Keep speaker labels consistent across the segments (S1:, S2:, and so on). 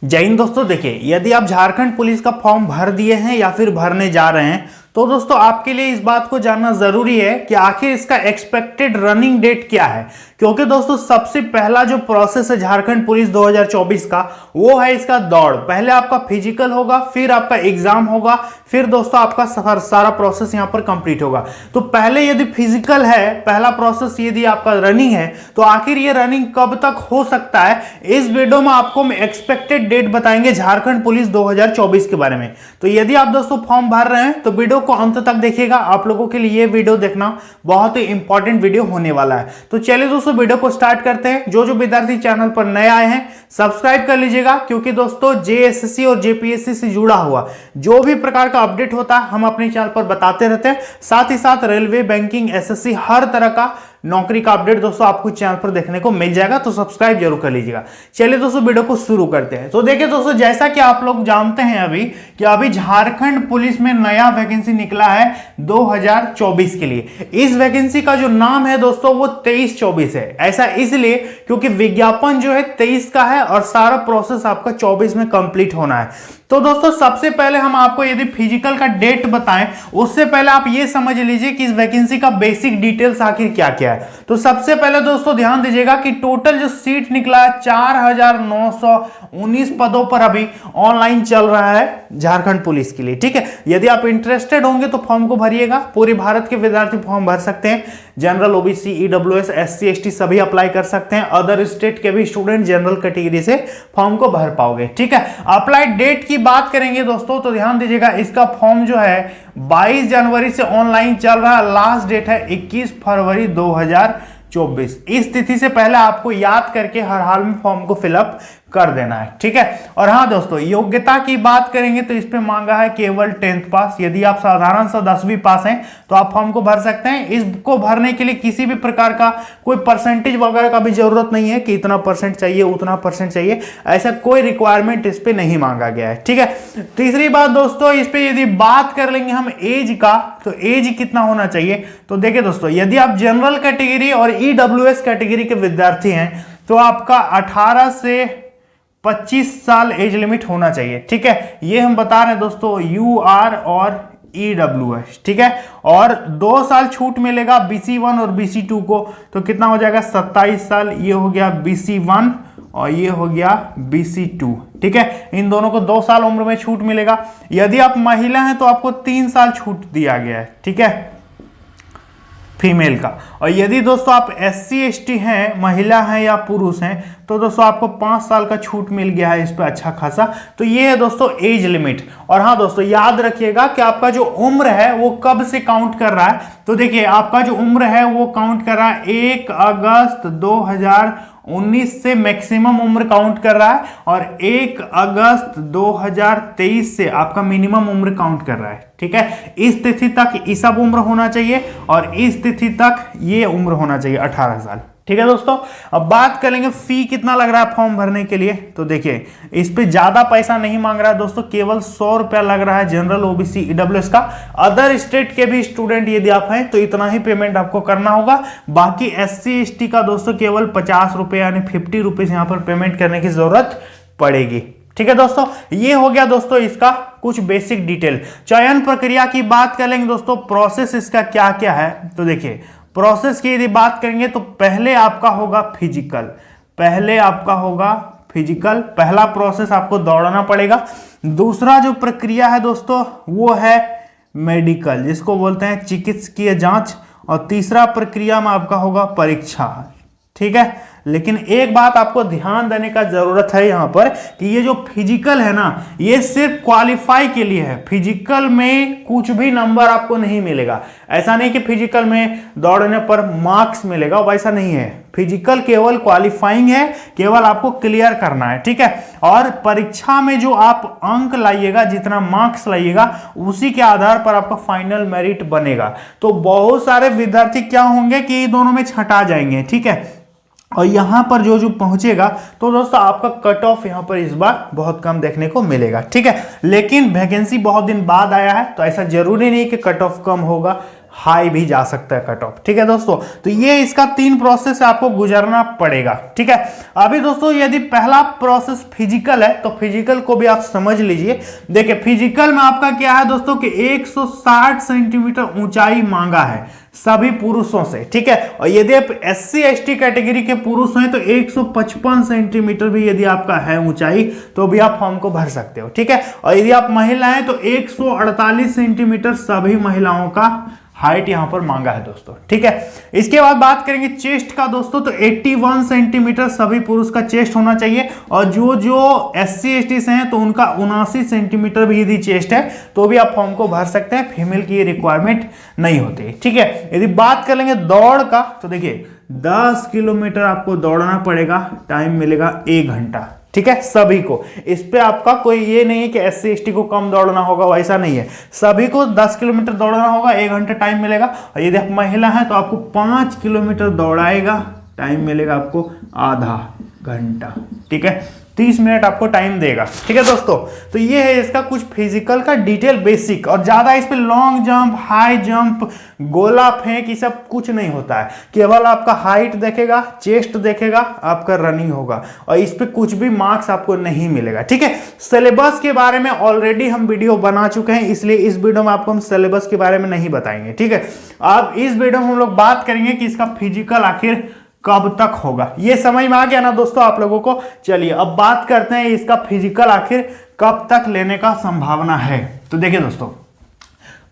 S1: जय हिंद दोस्तों। देखिए, यदि आप झारखंड पुलिस का फॉर्म भर दिए हैं या फिर भरने जा रहे हैं तो दोस्तों आपके लिए इस बात को जानना जरूरी है कि आखिर इसका एक्सपेक्टेड रनिंग डेट क्या है। क्योंकि दोस्तों सबसे पहला जो प्रोसेस है झारखंड पुलिस 2024 का, वो है इसका दौड़। पहले आपका फिजिकल होगा, फिर आपका एग्जाम होगा, फिर दोस्तों आपका सारा प्रोसेस यहां पर कंप्लीट होगा। तो पहले यदि फिजिकल है, पहला प्रोसेस यदि आपका रनिंग है, तो आखिर ये रनिंग कब तक हो सकता है, इस वीडियो में आपको हम एक्सपेक्टेड डेट बताएंगे झारखंड पुलिस 2024 के बारे में। तो यदि आप दोस्तों फॉर्म भर रहे हैं तो वीडियो को अंत तक देखिएगा। आप लोगों के लिए ये वीडियो देखना बहुत ही इंपॉर्टेंट वीडियो होने वाला है। तो चलिए दोस्तों वीडियो को स्टार्ट करते हैं। जो विद्यार्थी चैनल पर नए आए हैं सब्सक्राइब कर लीजिएगा, क्योंकि दोस्तों जेएसएससी और जेपीएससी से जुड़ा हुआ जो भी प्रकार का अपडेट होता है हम अपने चैनल पर बताते रहते हैं। साथ ही साथ रेलवे, बैंकिंग, एसएससी, हर तरह का नौकरी का अपडेट दोस्तों आपको चैनल पर देखने को मिल जाएगा। तो सब्सक्राइब जरूर कर लीजिएगा। चलिए दोस्तों वीडियो को शुरू करते हैं। तो देखिए दोस्तों, जैसा कि आप लोग जानते हैं अभी झारखंड पुलिस में नया वैकेंसी निकला है 2024 के लिए। इस वैकेंसी का जो नाम है दोस्तों वो 23-24 है। ऐसा इसलिए क्योंकि विज्ञापन जो है 23 का है और सारा प्रोसेस आपका 24 में कंप्लीट होना है। तो दोस्तों सबसे पहले हम आपको यदि फिजिकल का डेट बताएं, उससे पहले आप ये समझ लीजिए कि इस वैकेंसी का बेसिक डिटेल्स आखिर क्या क्या है। तो सबसे पहले दोस्तों ध्यान दीजिएगा कि टोटल जो सीट निकला है 4919 पदों पर अभी ऑनलाइन चल रहा है झारखंड पुलिस के लिए। ठीक है, यदि आप इंटरेस्टेड होंगे तो फॉर्म को भरिएगा। पूरे भारत के विद्यार्थी फॉर्म भर सकते हैं। General, OBC, EWS, SC, ST सभी अप्लाई कर सकते हैं। अदर स्टेट के भी स्टूडेंट जनरल कैटेगरी से फॉर्म को भर पाओगे। ठीक है, अप्लाई डेट की बात करेंगे दोस्तों तो ध्यान दीजिएगा, इसका फॉर्म जो है 22 जनवरी से ऑनलाइन चल रहा है। लास्ट डेट है 21 फरवरी 2024। इस तिथि से पहले आपको याद करके हर हाल में फॉर्म को फिलअप कर देना है। ठीक है, और हाँ दोस्तों, योग्यता की बात करेंगे तो इस पे मांगा है केवल 10th पास। यदि आप साधारण सा 10वीं पास हैं तो आप फॉर्म को भर सकते हैं। इसको भरने के लिए किसी भी प्रकार का कोई परसेंटेज वगैरह का भी जरूरत नहीं है कि इतना परसेंट चाहिए, उतना परसेंट चाहिए, ऐसा कोई रिक्वायरमेंट इस पे नहीं मांगा गया है। ठीक है, तीसरी बात दोस्तों, इस पे यदि बात कर लेंगे हम एज का, तो एज कितना होना चाहिए। तो देखिए दोस्तों, यदि आप जनरल कैटेगरी और ईडब्ल्यूएस कैटेगरी के विद्यार्थी हैं तो आपका 18 से 25 साल एज लिमिट होना चाहिए। ठीक है, ये हम बता रहे हैं दोस्तों यूआर और ईडब्ल्यूएस। ठीक है, और 2 साल छूट मिलेगा BC1 और BC2 को। तो कितना हो जाएगा 27 साल। ये हो गया BC1 और ये हो गया BC2। ठीक है, इन दोनों को 2 साल उम्र में छूट मिलेगा। यदि आप महिला हैं तो आपको 3 साल छूट दिया गया है। ठीक है, फीमेल का। और यदि दोस्तों आप SC ST हैं, महिला हैं या पुरुष हैं, तो दोस्तों आपको 5 साल का छूट मिल गया है इस पे अच्छा खासा। तो ये है दोस्तों एज लिमिट। और हाँ दोस्तों, याद रखिएगा कि आपका जो उम्र है वो कब से काउंट कर रहा है। तो देखिए, आपका जो उम्र है वो काउंट कर रहा है 1 अगस्त 2019 से मैक्सिमम उम्र काउंट कर रहा है, और 1 अगस्त 2023 से आपका मिनिमम उम्र काउंट कर रहा है। ठीक है, इस तिथि तक ये सब उम्र होना चाहिए और इस तिथि तक ये उम्र होना चाहिए 18 साल। ठीक है दोस्तों, अब बात करेंगे फी कितना लग रहा है फॉर्म भरने के लिए। तो देखिए, इस पे ज्यादा पैसा नहीं मांग रहा है दोस्तों, केवल 100 रुपया लग रहा है जनरल, ओबीसी, ईडब्ल्यूएस का। अदर स्टेट के भी स्टूडेंट यदि आप हैं तो इतना ही पेमेंट आपको करना होगा। बाकी एससी एसटी का दोस्तों केवल 50 रुपये यानी 50 रुपीज यहाँ पर पेमेंट करने की जरूरत पड़ेगी। ठीक है दोस्तों, ये हो गया दोस्तों इसका कुछ बेसिक डिटेल। चयन प्रक्रिया की बात करेंगे दोस्तों, प्रोसेस इसका क्या क्या है। तो देखिए, प्रोसेस की यदि बात करेंगे तो पहले आपका होगा फिजिकल। पहला प्रोसेस आपको दौड़ना पड़ेगा। दूसरा जो प्रक्रिया है दोस्तों वो है मेडिकल, जिसको बोलते हैं चिकित्सकीय जांच। और तीसरा प्रक्रिया में आपका होगा परीक्षा। ठीक है, लेकिन एक बात आपको ध्यान देने का जरूरत है यहां पर कि ये जो फिजिकल है ना, ये सिर्फ क्वालिफाई के लिए है। फिजिकल में कुछ भी नंबर आपको नहीं मिलेगा। ऐसा नहीं कि फिजिकल में दौड़ने पर मार्क्स मिलेगा, वैसा नहीं है। फिजिकल केवल क्वालिफाइंग है, केवल आपको क्लियर करना है। ठीक है, और परीक्षा में जो आप अंक लाइएगा, जितना मार्क्स लाइएगा, उसी के आधार पर आपका फाइनल मेरिट बनेगा। तो बहुत सारे विद्यार्थी क्या होंगे कि दोनों में छटा जाएंगे। ठीक है, और यहां पर जो पहुंचेगा तो दोस्तों आपका कट ऑफ यहां पर इस बार बहुत कम देखने को मिलेगा। ठीक है, लेकिन वैकेंसी बहुत दिन बाद आया है तो ऐसा जरूरी नहीं कि कट ऑफ कम होगा। हाई भी जा सकता है कट ऑफ। ठीक है दोस्तों, तो ये इसका 3 प्रोसेस आपको गुजरना पड़ेगा। ठीक है, अभी दोस्तों यदि पहला प्रोसेस फिजिकल है तो फिजिकल को भी आप समझ लीजिए। देखिए फिजिकल में आपका क्या है दोस्तों कि 160 सेंटीमीटर ऊंचाई मांगा है सभी पुरुषों से। ठीक है, और यदि आप SC ST कैटेगरी के पुरुष हैं तो 155 सेंटीमीटर भी यदि आपका है ऊंचाई तो भी आप फॉर्म को भर सकते हो। ठीक है, और यदि आप महिला हैं तो 148 सेंटीमीटर सभी महिलाओं का हाइट यहां पर मांगा है दोस्तों। ठीक है, इसके बाद बात करेंगे चेस्ट का दोस्तों, तो 81 सेंटीमीटर सभी पुरुष का चेस्ट होना चाहिए, और जो SC ST से हैं तो उनका 79 सेंटीमीटर भी यदि चेस्ट है तो भी आप फॉर्म को भर सकते हैं। फीमेल की ये रिक्वायरमेंट नहीं होती। ठीक है, यदि बात कर लेंगे दौड़ का तो देखिए 10 किलोमीटर आपको दौड़ना पड़ेगा, टाइम मिलेगा 1 घंटा। ठीक है, सभी को, इस पे आपका कोई ये नहीं है कि SC ST को कम दौड़ना होगा, वैसा नहीं है, सभी को 10 किलोमीटर दौड़ना होगा, 1 घंटा टाइम मिलेगा। और यदि आप महिला हैं तो आपको 5 किलोमीटर दौड़ाएगा, टाइम मिलेगा आपको आधा घंटा। ठीक है, 30 मिनट आपको टाइम देगा। ठीक है दोस्तों, तो ये है इसका कुछ फिजिकल का डिटेल बेसिक, और ज्यादा इस पे लॉन्ग जंप, हाई जंप, गोला फेंक ये सब कुछ नहीं होता है, केवल आपका हाइट देखेगा, चेस्ट देखेगा, आपका रनिंग होगा, और इस पे कुछ भी मार्क्स आपको नहीं मिलेगा। ठीक है, सिलेबस के बारे में ऑलरेडी हम वीडियो बना चुके हैं, इसलिए इस वीडियो में आपको हम सिलेबस के बारे में नहीं बताएंगे। ठीक है, अब इस वीडियो में हम लोग बात करेंगे कि इसका फिजिकल आखिर कब तक होगा। ये समझ में आ गया ना दोस्तों आप लोगों को। चलिए अब बात करते हैं इसका फिजिकल आखिर कब तक लेने का संभावना है। तो देखिए दोस्तों,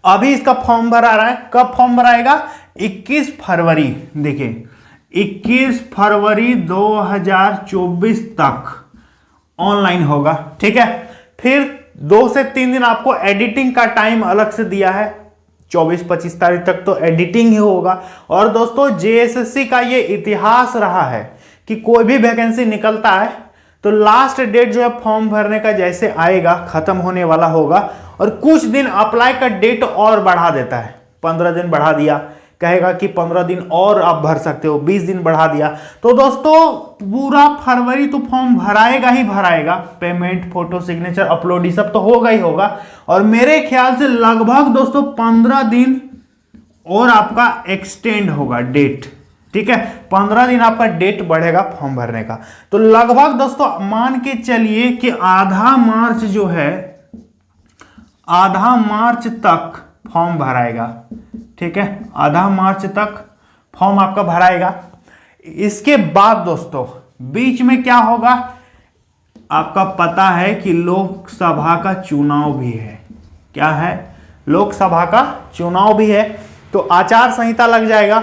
S1: अभी इसका फॉर्म भरा रहा है, कब फॉर्म भराएगा? 21 फरवरी। देखिए 21 फरवरी 2024 तक ऑनलाइन होगा। ठीक है, फिर 2 से 3 दिन आपको एडिटिंग का टाइम अलग से दिया है, 24-25 तारीख तक तो एडिटिंग ही होगा। और दोस्तों JSSC का ये इतिहास रहा है कि कोई भी वैकेंसी निकलता है तो लास्ट डेट जो है फॉर्म भरने का जैसे आएगा, खत्म होने वाला होगा, और कुछ दिन अप्लाई का डेट और बढ़ा देता है, 15 दिन बढ़ा दिया, कहेगा कि 15 दिन और आप भर सकते हो, 20 दिन बढ़ा दिया। तो दोस्तों पूरा फरवरी तो फॉर्म भराएगा ही भराएगा, पेमेंट, फोटो, सिग्नेचर, अपलोड ये सब तो होगा ही होगा। और मेरे ख्याल से लगभग दोस्तों 15 दिन और आपका एक्सटेंड होगा डेट। ठीक है, 15 दिन आपका डेट बढ़ेगा फॉर्म भरने का। तो लगभग दोस्तों मान के चलिए कि आधा मार्च जो है, आधा मार्च तक फॉर्म भराएगा। ठीक है, आधा मार्च तक फॉर्म आपका भराएगा। इसके बाद दोस्तों बीच में क्या होगा, आपका पता है कि लोकसभा का चुनाव भी है। क्या है? लोकसभा का चुनाव भी है, तो आचार संहिता लग जाएगा।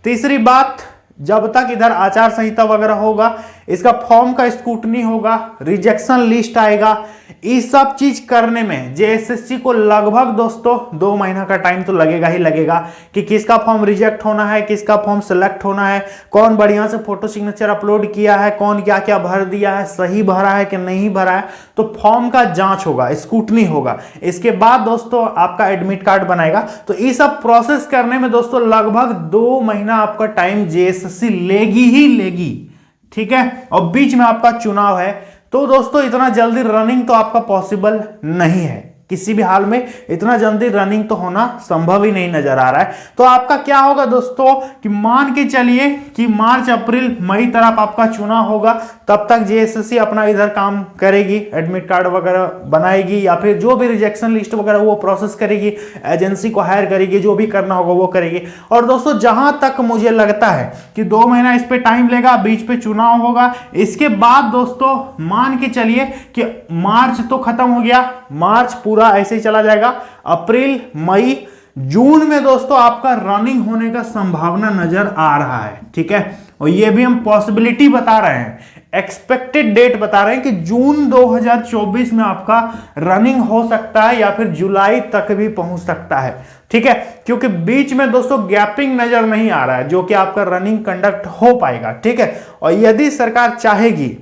S1: तीसरी बात, जब तक इधर आचार संहिता वगैरह होगा, इसका फॉर्म का स्क्रूटनी होगा, रिजेक्शन लिस्ट आएगा, इस सब चीज करने में JSSC को लगभग दोस्तों 2 महीना का टाइम तो लगेगा ही लगेगा, कि किसका फॉर्म रिजेक्ट होना है, किसका फॉर्म सिलेक्ट होना है, कौन बढ़िया से फोटो सिग्नेचर अपलोड किया है, कौन क्या क्या भर दिया है, सही भरा है कि नहीं भरा है। तो फॉर्म का जांच होगा, स्क्रूटनी होगा। इसके बाद दोस्तों आपका एडमिट कार्ड बनाएगा। तो ये सब प्रोसेस करने में दोस्तों लगभग 2 महीना आपका टाइम JSSC लेगी ही लेगी। ठीक है, और बीच में आपका चुनाव है, तो दोस्तों इतना जल्दी रनिंग तो आपका पॉसिबल नहीं है, किसी भी हाल में इतना जल्दी रनिंग तो होना संभव ही नहीं नजर आ रहा है। तो आपका क्या होगा दोस्तों कि मान के चलिए कि मार्च, अप्रैल, मई तरफ आपका चुनाव होगा, तब तक JSSC अपना इधर काम करेगी, एडमिट कार्ड वगैरह बनाएगी, या फिर जो भी रिजेक्शन लिस्ट वगैरह वो प्रोसेस करेगी, एजेंसी को हायर करेगी, जो भी करना होगा वो करेगी। और दोस्तों जहां तक मुझे लगता है कि 2 महीना इस पे टाइम लेगा, बीच पे चुनाव होगा। इसके बाद दोस्तों मान के चलिए कि मार्च तो खत्म हो गया, मार्च पूरा ऐसे ही चला जाएगा, अप्रैल, मई, जून में दोस्तों आपका रनिंग होने का संभावना नजर आ रहा है। ठीक है, और ये भी हम पॉसिबिलिटी बता रहे हैं, एक्सपेक्टेड डेट बता रहे हैं कि जून 2024 में आपका रनिंग हो सकता है, या फिर जुलाई तक भी पहुंच सकता है। ठीक है, क्योंकि बीच में दोस्तों गैपिंग नजर नहीं आ रहा है, जो कि आपका रनिंग कंडक्ट हो पाएगा। ठीक है, और यदि सरकार चाहेगी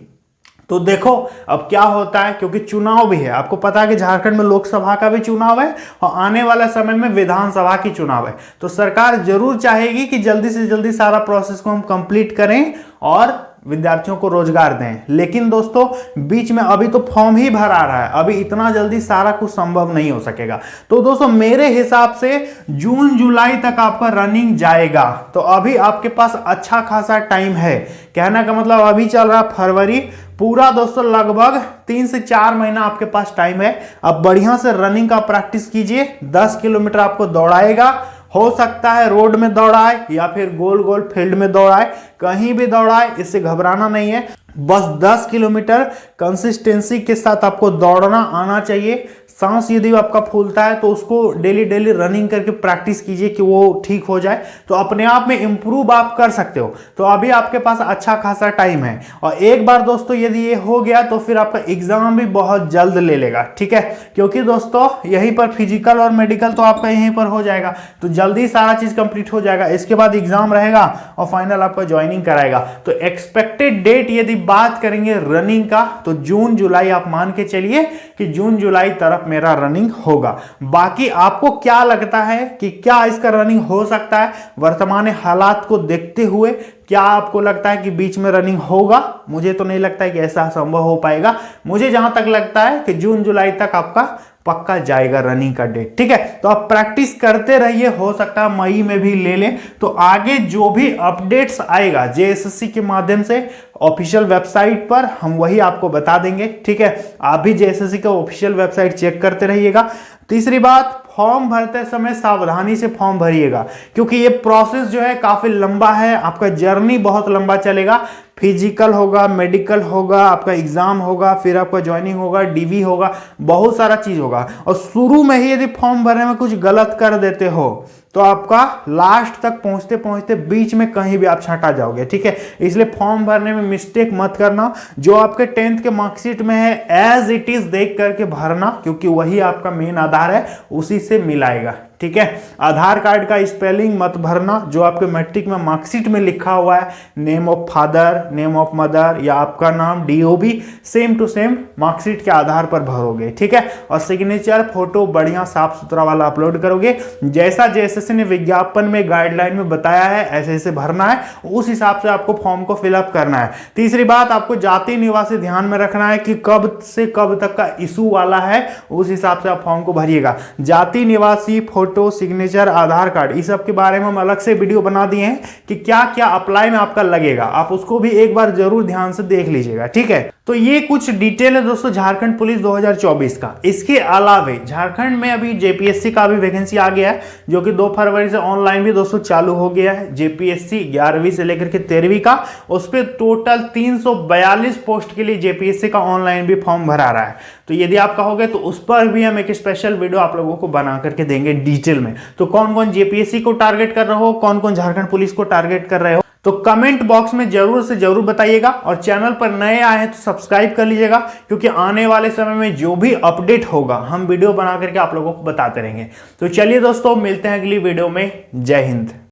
S1: तो देखो अब क्या होता है, क्योंकि चुनाव भी है। आपको पता है कि झारखंड में लोकसभा का भी चुनाव है और आने वाले समय में विधानसभा की चुनाव है। तो सरकार जरूर चाहेगी कि जल्दी से जल्दी सारा प्रोसेस को हम कंप्लीट करें और विद्यार्थियों को रोजगार दें। लेकिन दोस्तों बीच में अभी तो फॉर्म ही भरा रहा है, अभी इतना जल्दी सारा कुछ संभव नहीं हो सकेगा। तो दोस्तों मेरे हिसाब से जून जुलाई तक आपका रनिंग जाएगा, तो अभी आपके पास अच्छा खासा टाइम है। कहने का मतलब अभी चल रहा फरवरी पूरा दोस्तों, लगभग 3 से 4 महीना आपके पास टाइम है। अब बढ़िया से रनिंग का प्रैक्टिस कीजिए। 10 किलोमीटर आपको दौड़ाएगा, हो सकता है रोड में दौड़ाए या फिर गोल गोल फील्ड में दौड़ाए, कहीं भी दौड़ाए, इससे घबराना नहीं है। बस 10 किलोमीटर कंसिस्टेंसी के साथ आपको दौड़ना आना चाहिए। सांस यदि आपका फूलता है तो उसको डेली डेली रनिंग करके प्रैक्टिस कीजिए कि वो ठीक हो जाए, तो अपने आप में इंप्रूव आप कर सकते हो। तो अभी आपके पास अच्छा खासा टाइम है, और एक बार दोस्तों यदि ये हो गया तो फिर आपका एग्जाम भी बहुत जल्द ले लेगा, ठीक है। क्योंकि दोस्तों यहीं पर फिजिकल और मेडिकल तो आपका यहीं पर हो जाएगा, तो जल्दी सारा चीज कंप्लीट हो जाएगा। इसके बाद एग्जाम रहेगा और फाइनल आपका ज्वाइनिंग कराएगा। तो एक्सपेक्टेड डेट यदि बात करेंगे रनिंग का, तो जून जुलाई आप मान के चलिए कि जून जुलाई तरफ मेरा रनिंग होगा। बाकी आपको क्या लगता है कि क्या इसका रनिंग हो सकता है वर्तमान हालात को देखते हुए? क्या आपको लगता है कि बीच में रनिंग होगा? मुझे तो नहीं लगता है कि ऐसा संभव हो पाएगा। मुझे जहां तक लगता है कि जून जुलाई तक आपका पक्का जाएगा रनिंग का डेट, ठीक है। तो आप प्रैक्टिस करते रहिए, हो सकता है मई में भी ले लें। तो आगे जो भी अपडेट्स आएगा जेएसएससी के माध्यम से ऑफिशियल वेबसाइट पर, हम वही आपको बता देंगे, ठीक है। आप भी जेएसएससी का ऑफिशियल वेबसाइट चेक करते रहिएगा। तीसरी बात, फॉर्म भरते समय सावधानी से फॉर्म भरिएगा, क्योंकि ये प्रोसेस जो है काफी लंबा है, आपका जर्नी बहुत लंबा चलेगा। फिजिकल होगा, मेडिकल होगा, आपका एग्जाम होगा, फिर आपका ज्वाइनिंग होगा, डीवी होगा, बहुत सारा चीज होगा। और शुरू में ही यदि फॉर्म भरने में कुछ गलत कर देते हो तो आपका लास्ट तक पहुंचते पहुंचते बीच में कहीं भी आप छांटा जाओगे, ठीक है। इसलिए फॉर्म भरने में मिस्टेक मत करना। जो आपके 10th के मार्कशीट में है एज इट इज देख करके भरना, क्योंकि वही आपका मेन आधार है, उसी से मिलाएगा, ठीक है। आधार कार्ड का स्पेलिंग मत भरना, जो आपके मैट्रिक में मार्कशीट में लिखा हुआ है, name of father, name of mother या आपका नाम DOB, same to same marksheet के आधार पर भरोगे, ठीक है। और सिग्नेचर फोटो बढ़िया साफ सुथरा वाला अपलोड करोगे। जैसा जेएसएससी ने विज्ञापन में गाइडलाइन में बताया है ऐसे ऐसे भरना है, उस हिसाब से आपको फॉर्म को फिलअप करना है। तीसरी बात, आपको जाति निवासी ध्यान में रखना है कि कब से कब तक का इशू वाला है, उस हिसाब से आप फॉर्म को भरिएगा। जाति निवासी, फोटो, सिग्नेचर, आधार कार्ड, इस सब के बारे में हम अलग से वीडियो बना दिए हैं कि क्या क्या अप्लाई में आपका लगेगा, आप उसको भी एक बार जरूर ध्यान से देख लीजिएगा, ठीक है। तो ये कुछ डिटेल है दोस्तों झारखंड पुलिस 2024 का। इसके अलावा झारखंड में अभी जेपीएससी का भी वैकेंसी आ गया है, जो कि 2 फरवरी से ऑनलाइन भी दोस्तों चालू हो गया है। जेपीएससी 11वीं से लेकर के 13वीं का, उस पर टोटल 342 पोस्ट के लिए जेपीएससी का ऑनलाइन भी फॉर्म भरा रहा है। तो यदि आप कहोगे तो उस पर भी हम एक स्पेशल वीडियो आप लोगों को बना करके देंगे डिटेल में। तो कौन कौन जेपीएससी को टारगेट कर रहे हो, कौन कौन झारखंड पुलिस को टारगेट कर रहे हो, तो कमेंट बॉक्स में जरूर से जरूर बताइएगा। और चैनल पर नए आए हैं तो सब्सक्राइब कर लीजिएगा, क्योंकि आने वाले समय में जो भी अपडेट होगा हम वीडियो बना करके आप लोगों को बताते रहेंगे। तो चलिए दोस्तों, मिलते हैं अगली वीडियो में। जय हिंद।